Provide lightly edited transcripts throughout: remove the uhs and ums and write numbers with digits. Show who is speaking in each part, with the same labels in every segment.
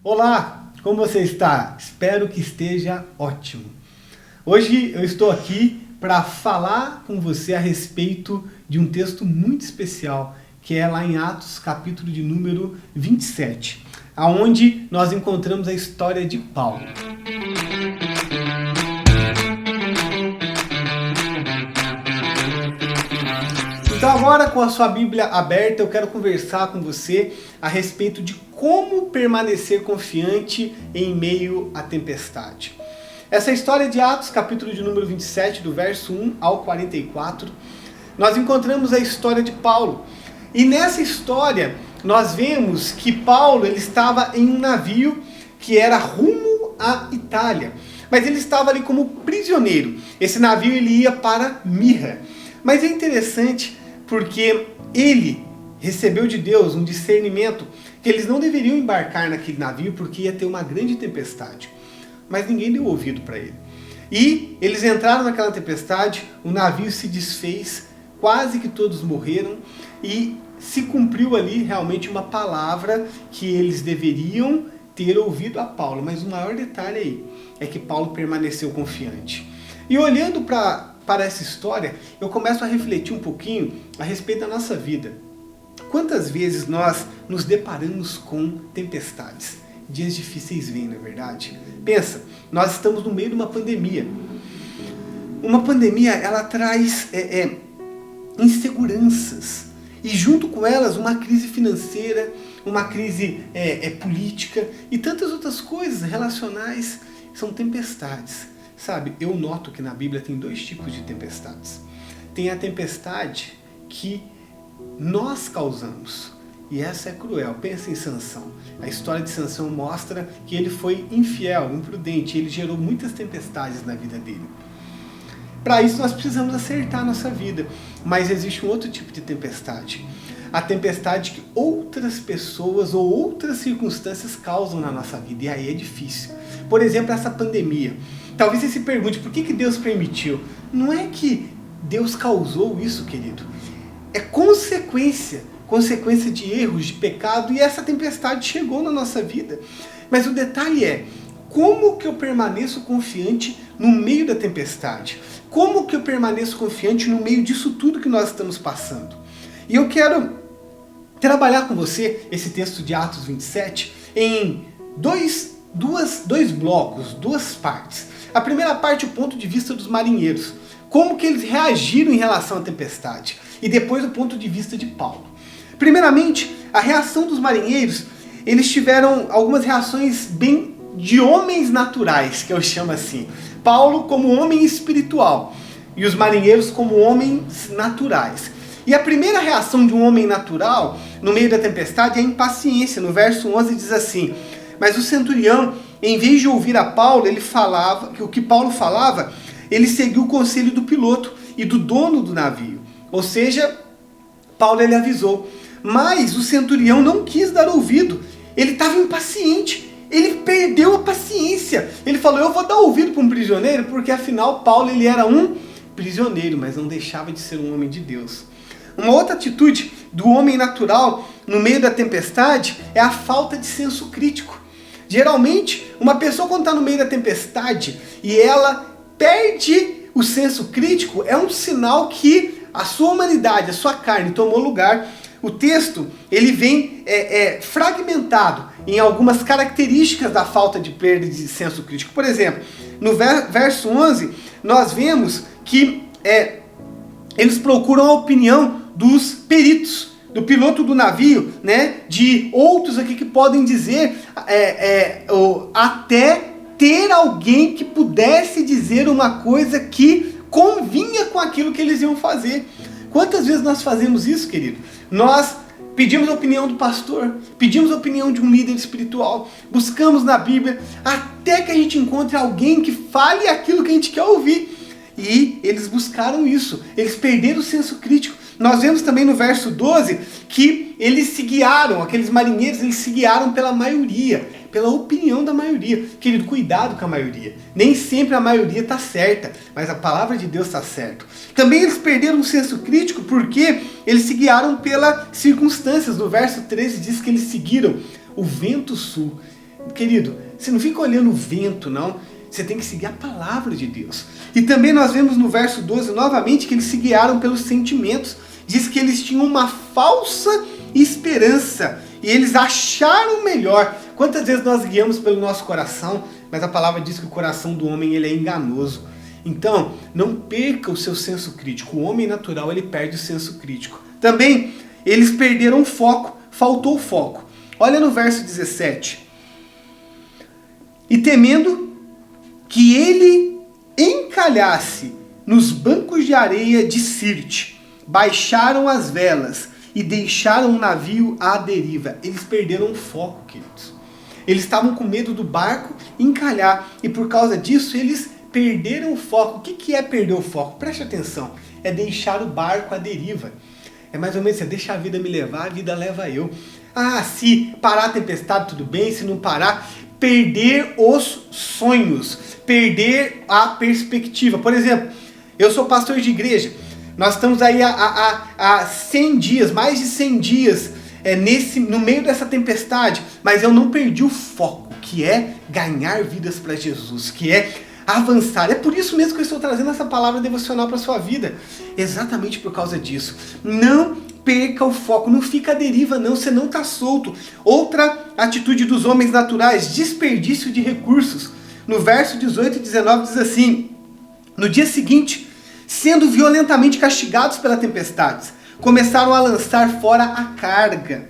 Speaker 1: Olá, como você está? Espero que esteja ótimo. Hoje eu estou aqui para falar com você a respeito de um texto muito especial, que é lá em Atos, capítulo de número 27, aonde nós encontramos a história de Paulo. Então agora, com a sua Bíblia aberta, eu quero conversar com você a respeito de como permanecer confiante em meio à tempestade. Essa história de Atos, capítulo de número 27, do verso 1 ao 44, nós encontramos a história de Paulo. E nessa história, nós vemos que Paulo ele estava em um navio que era rumo à Itália. Mas ele estava ali como prisioneiro. Esse navio ele ia para Mirra. Mas é interessante porque ele recebeu de Deus um discernimento que eles não deveriam embarcar naquele navio porque ia ter uma grande tempestade. Mas ninguém deu ouvido para ele. E eles entraram naquela tempestade, o navio se desfez, quase que todos morreram e se cumpriu ali realmente uma palavra que eles deveriam ter ouvido a Paulo. Mas o maior detalhe aí é que Paulo permaneceu confiante. E olhando para essa história, eu começo a refletir um pouquinho a respeito da nossa vida. Quantas vezes nós nos deparamos com tempestades? Dias difíceis vêm, não é verdade? Pensa, nós estamos no meio de uma pandemia. Uma pandemia, ela traz inseguranças. E junto com elas, uma crise financeira, uma crise política e tantas outras coisas relacionais. São tempestades. Sabe, eu noto que na Bíblia tem dois tipos de tempestades. Tem a tempestade que nós causamos. E essa é cruel. Pensa em Sansão. A história de Sansão mostra que ele foi infiel, imprudente. Ele gerou muitas tempestades na vida dele. Para isso nós precisamos acertar a nossa vida. Mas existe um outro tipo de tempestade. A tempestade que outras pessoas ou outras circunstâncias causam na nossa vida. E aí é difícil. Por exemplo, essa pandemia. Talvez você se pergunte, por que Deus permitiu? Não é que Deus causou isso, querido. É consequência de erros, de pecado, e essa tempestade chegou na nossa vida. Mas o detalhe é, como que eu permaneço confiante no meio da tempestade? Como que eu permaneço confiante no meio disso tudo que nós estamos passando? E eu quero trabalhar com você esse texto de Atos 27 em dois blocos, duas partes. A primeira parte, o ponto de vista dos marinheiros. Como que eles reagiram em relação à tempestade. E depois o ponto de vista de Paulo. Primeiramente, a reação dos marinheiros, eles tiveram algumas reações bem de homens naturais, que eu chamo assim. Paulo como homem espiritual e os marinheiros como homens naturais. E a primeira reação de um homem natural, no meio da tempestade, é a impaciência. No verso 11 diz assim: mas o centurião, em vez de ouvir a Paulo, ele falava, que o que Paulo falava, ele seguiu o conselho do piloto e do dono do navio. Ou seja, Paulo ele avisou. Mas o centurião não quis dar ouvido. Ele estava impaciente. Ele perdeu a paciência. Ele falou, eu vou dar ouvido para um prisioneiro, porque afinal Paulo ele era um prisioneiro, mas não deixava de ser um homem de Deus. Uma outra atitude do homem natural no meio da tempestade é a falta de senso crítico. Geralmente, uma pessoa quando está no meio da tempestade e ela perde o senso crítico, é um sinal que a sua humanidade, a sua carne tomou lugar. O texto ele vem fragmentado em algumas características da falta de perda de senso crítico. Por exemplo, no verso 11, nós vemos que eles procuram a opinião dos peritos, do piloto do navio, né, de outros aqui que podem dizer, até ter alguém que pudesse dizer uma coisa que convinha com aquilo que eles iam fazer. Quantas vezes nós fazemos isso, querido? Nós pedimos a opinião do pastor, pedimos a opinião de um líder espiritual, buscamos na Bíblia, até que a gente encontre alguém que fale aquilo que a gente quer ouvir. E eles buscaram isso, eles perderam o senso crítico. Nós vemos também no verso 12 que eles se guiaram, aqueles marinheiros, eles se guiaram pela maioria, pela opinião da maioria. Querido, cuidado com a maioria. Nem sempre a maioria está certa, mas a palavra de Deus está certa. Também eles perderam o senso crítico porque eles se guiaram pelas circunstâncias. No verso 13 diz que eles seguiram o vento sul. querido, você não fica olhando o vento, não. Você tem que seguir a palavra de Deus. E também nós vemos no verso 12, novamente, que eles se guiaram pelos sentimentos. Diz que eles tinham uma falsa esperança. E eles acharam melhor. Quantas vezes nós guiamos pelo nosso coração, mas a palavra diz que o coração do homem ele é enganoso. Então, não perca o seu senso crítico. O homem natural ele perde o senso crítico. Também, eles perderam o foco. Faltou o foco. Olha no verso 17. E temendo que ele encalhasse nos bancos de areia de Sirte, baixaram as velas e deixaram o navio à deriva. Eles perderam o foco, queridos. Eles estavam com medo do barco encalhar e por causa disso eles perderam o foco. O que é perder o foco? Preste atenção. É deixar o barco à deriva. É mais ou menos assim, deixa a vida me levar, a vida leva eu. Ah, se parar a tempestade, tudo bem. Se não parar, perder os sonhos. Perder a perspectiva. Por exemplo, eu sou pastor de igreja. Nós estamos aí há 100 dias, mais de 100 dias no meio dessa tempestade. Mas eu não perdi o foco, que é ganhar vidas para Jesus, que é avançar. É por isso mesmo que eu estou trazendo essa palavra devocional para a sua vida. Exatamente por causa disso. Não perca o foco, não fica à deriva não, você não está solto. Outra atitude dos homens naturais, desperdício de recursos. No verso 18 e 19 diz assim: no dia seguinte, sendo violentamente castigados pela tempestade, começaram a lançar fora a carga.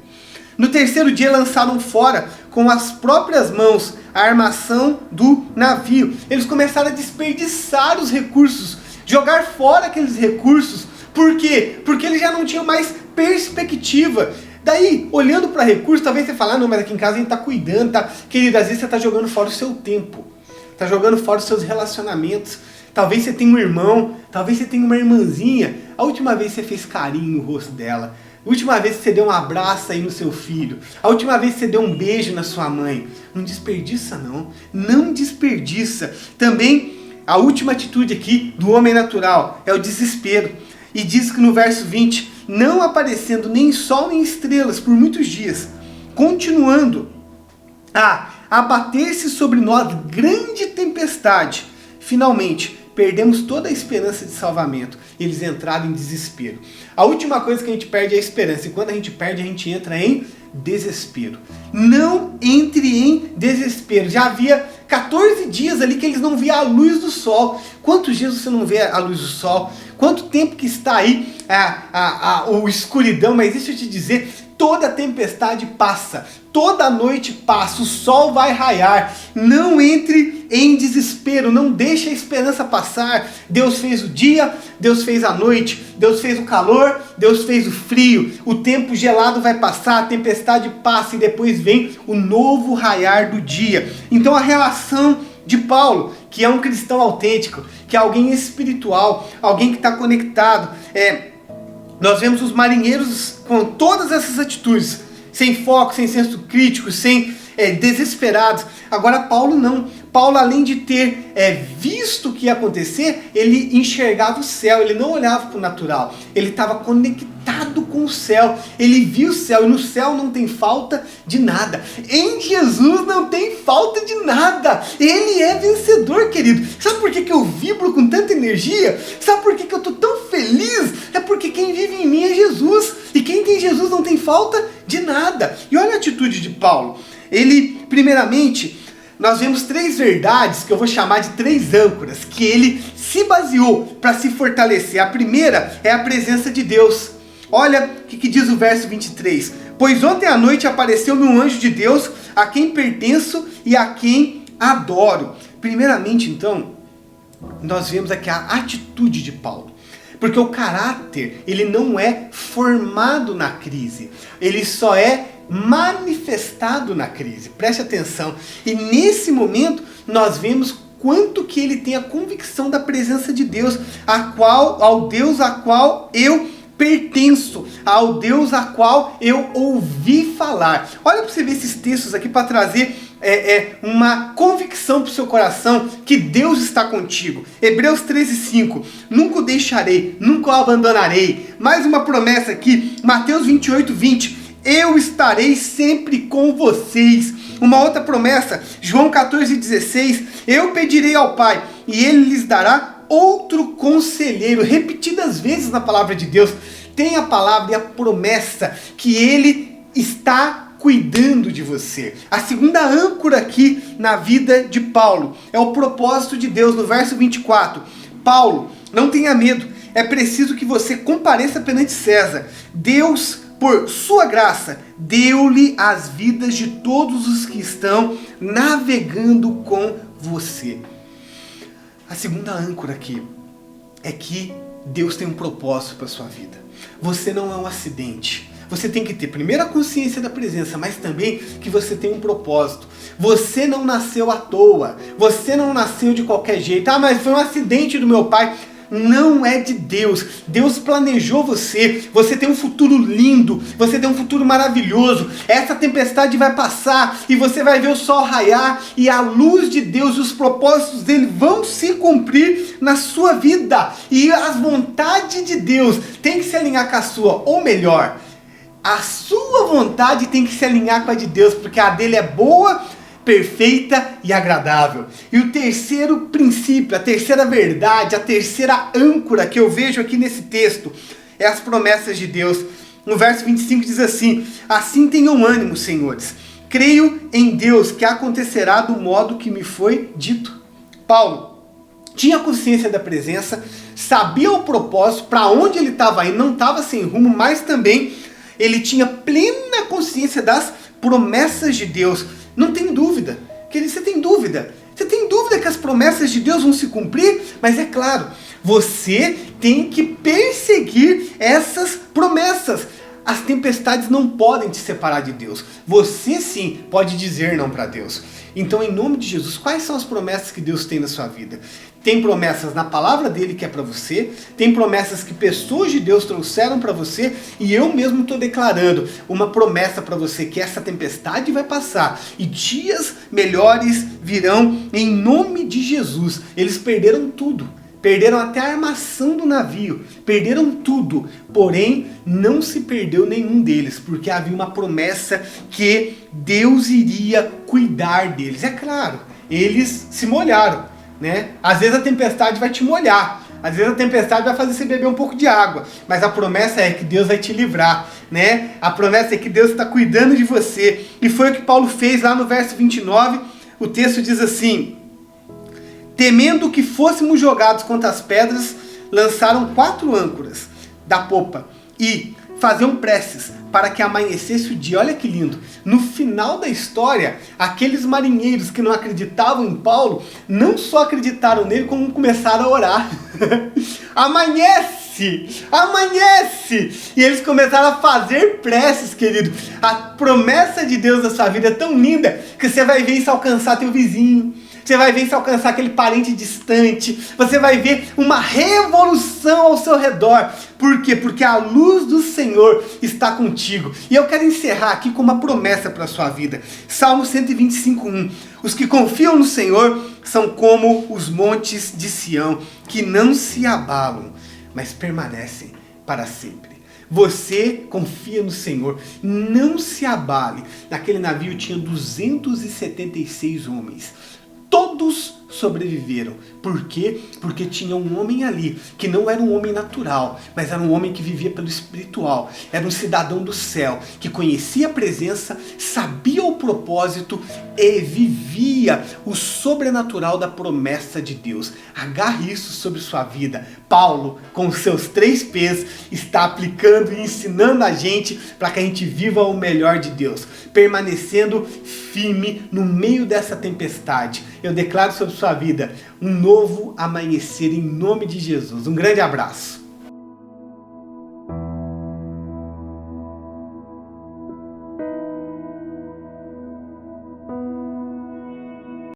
Speaker 1: No terceiro dia lançaram fora com as próprias mãos a armação do navio. Eles começaram a desperdiçar os recursos, jogar fora aqueles recursos. Por quê? Porque eles já não tinham mais perspectiva. Daí, olhando para recursos, talvez você fale, não, mas aqui em casa a gente está cuidando, tá? Querido, às vezes você está jogando fora o seu tempo, está jogando fora os seus relacionamentos. Talvez você tenha um irmão, talvez você tenha uma irmãzinha. A última vez que você fez carinho no rosto dela, a última vez que você deu um abraço aí no seu filho, a última vez que você deu um beijo na sua mãe. Não desperdiça não, não desperdiça. Também a última atitude aqui do homem natural é o desespero. E diz que no verso 20, não aparecendo nem sol nem estrelas por muitos dias, continuando a abater-se sobre nós grande tempestade, finalmente perdemos toda a esperança de salvamento. Eles entraram em desespero. A última coisa que a gente perde é a esperança. E quando a gente perde, a gente entra em desespero. Não entre em desespero. Já havia 14 dias ali que eles não viam a luz do sol. Quantos dias você não vê a luz do sol? Quanto tempo que está aí a escuridão? Mas deixa eu te dizer, toda tempestade passa, toda noite passa, o sol vai raiar. Não entre em desespero, não deixe a esperança passar. Deus fez o dia, Deus fez a noite, Deus fez o calor, Deus fez o frio. O tempo gelado vai passar, a tempestade passa e depois vem o novo raiar do dia. Então a relação de Paulo, que é um cristão autêntico, que é alguém espiritual, alguém que está conectado, nós vemos os marinheiros com todas essas atitudes, sem foco, sem senso crítico, desesperados. Agora Paulo não. Paulo, além de ter visto o que ia acontecer, ele enxergava o céu, ele não olhava para o natural. Ele estava conectado com o céu, ele viu o céu, e no céu não tem falta de nada. Em Jesus não tem falta de nada. Ele é vencedor, querido. Sabe por que eu vibro com tanta energia? Sabe por que eu estou tão feliz? É porque quem vive em mim é Jesus. E quem tem Jesus não tem falta de nada. E olha a atitude de Paulo. Ele, primeiramente, nós vemos 3 verdades que eu vou chamar de 3 âncoras, que ele se baseou para se fortalecer. A primeira é a presença de Deus. Olha o que diz o verso 23. Pois ontem à noite apareceu-me um anjo de Deus, a quem pertenço e a quem adoro. Primeiramente, então, nós vemos aqui a atitude de Paulo. Porque o caráter, ele não é formado na crise. Ele só é manifestado na crise. Preste atenção. E nesse momento nós vemos quanto que ele tem a convicção da presença de Deus, ao Deus a qual eu pertenço, ao Deus a qual eu ouvi falar. Olha para você ver esses textos aqui para trazer uma convicção para o seu coração que Deus está contigo. Hebreus 13:5, nunca o deixarei, nunca o abandonarei. Mais uma promessa aqui, Mateus 28:20, eu estarei sempre com vocês Uma outra promessa, João 14,16, eu pedirei ao Pai e Ele lhes dará outro conselheiro. Repetidas vezes na palavra de Deus tem a palavra e a promessa que Ele está cuidando de você. A segunda âncora aqui na vida de Paulo é o propósito de Deus. No verso 24, Paulo, não tenha medo, é preciso que você compareça perante César. Deus, por sua graça, deu-lhe as vidas de todos os que estão navegando com você. A segunda âncora aqui é que Deus tem um propósito para a sua vida. Você não é um acidente. Você tem que ter primeiro a consciência da presença, mas também que você tem um propósito. Você não nasceu à toa. Você não nasceu de qualquer jeito. Ah, mas foi um acidente do meu pai. Não é de Deus. Deus planejou você. Você tem um futuro lindo. Você tem um futuro maravilhoso. Essa tempestade vai passar e você vai ver o sol raiar e a luz de Deus e os propósitos dele vão se cumprir na sua vida. E as vontades de Deus têm que se alinhar com a sua. Ou melhor, a sua vontade tem que se alinhar com a de Deus, porque a dele é boa, perfeita e agradável. E o terceiro princípio, a terceira verdade, a terceira âncora que eu vejo aqui nesse texto é as promessas de Deus. No verso 25 diz assim: assim tenham ânimo, senhores, creio em Deus que acontecerá do modo que me foi dito. Paulo tinha consciência da presença, sabia o propósito, para onde ele estava indo, não estava sem rumo, mas também ele tinha plena consciência das promessas de Deus. Não tem dúvida. Querido, você tem dúvida? Você tem dúvida que as promessas de Deus vão se cumprir? Mas é claro, você tem que perseguir essas promessas. As tempestades não podem te separar de Deus. Você sim pode dizer não para Deus. Então, em nome de Jesus, quais são as promessas que Deus tem na sua vida? Tem promessas na palavra dele que é para você, tem promessas que pessoas de Deus trouxeram para você, e eu mesmo estou declarando uma promessa para você, que essa tempestade vai passar e dias melhores virão em nome de Jesus. Eles perderam tudo. Perderam até a armação do navio, perderam tudo, porém não se perdeu nenhum deles, porque havia uma promessa que Deus iria cuidar deles. É claro, eles se molharam, né? Às vezes a tempestade vai te molhar, às vezes a tempestade vai fazer você beber um pouco de água, mas a promessa é que Deus vai te livrar, né? A promessa é que Deus está cuidando de você, e foi o que Paulo fez lá no verso 29, o texto diz assim: temendo que fôssemos jogados contra as pedras, lançaram 4 âncoras da popa e faziam preces para que amanhecesse o dia. Olha que lindo. No final da história, aqueles marinheiros que não acreditavam em Paulo, não só acreditaram nele, como começaram a orar. Amanhece! Amanhece! E eles começaram a fazer preces, querido. A promessa de Deus na sua vida é tão linda que você vai ver isso alcançar teu vizinho. Você vai ver isso alcançar aquele parente distante. Você vai ver uma revolução ao seu redor. Por quê? Porque a luz do Senhor está contigo. E eu quero encerrar aqui com uma promessa para a sua vida. Salmo 125:1. Os que confiam no Senhor são como os montes de Sião, que não se abalam, mas permanecem para sempre. Você confia no Senhor, não se abale. Naquele navio tinha 276 homens. Todos sobreviveram. Por quê? Porque tinha um homem ali, que não era um homem natural, mas era um homem que vivia pelo espiritual. Era um cidadão do céu, que conhecia a presença, sabia o propósito e vivia o sobrenatural da promessa de Deus. Agarre isso sobre sua vida. Paulo, com seus 3 P's, está aplicando e ensinando a gente para que a gente viva o melhor de Deus, permanecendo firme no meio dessa tempestade. Eu declaro sobre sua vida um novo amanhecer em nome de Jesus. Um grande abraço.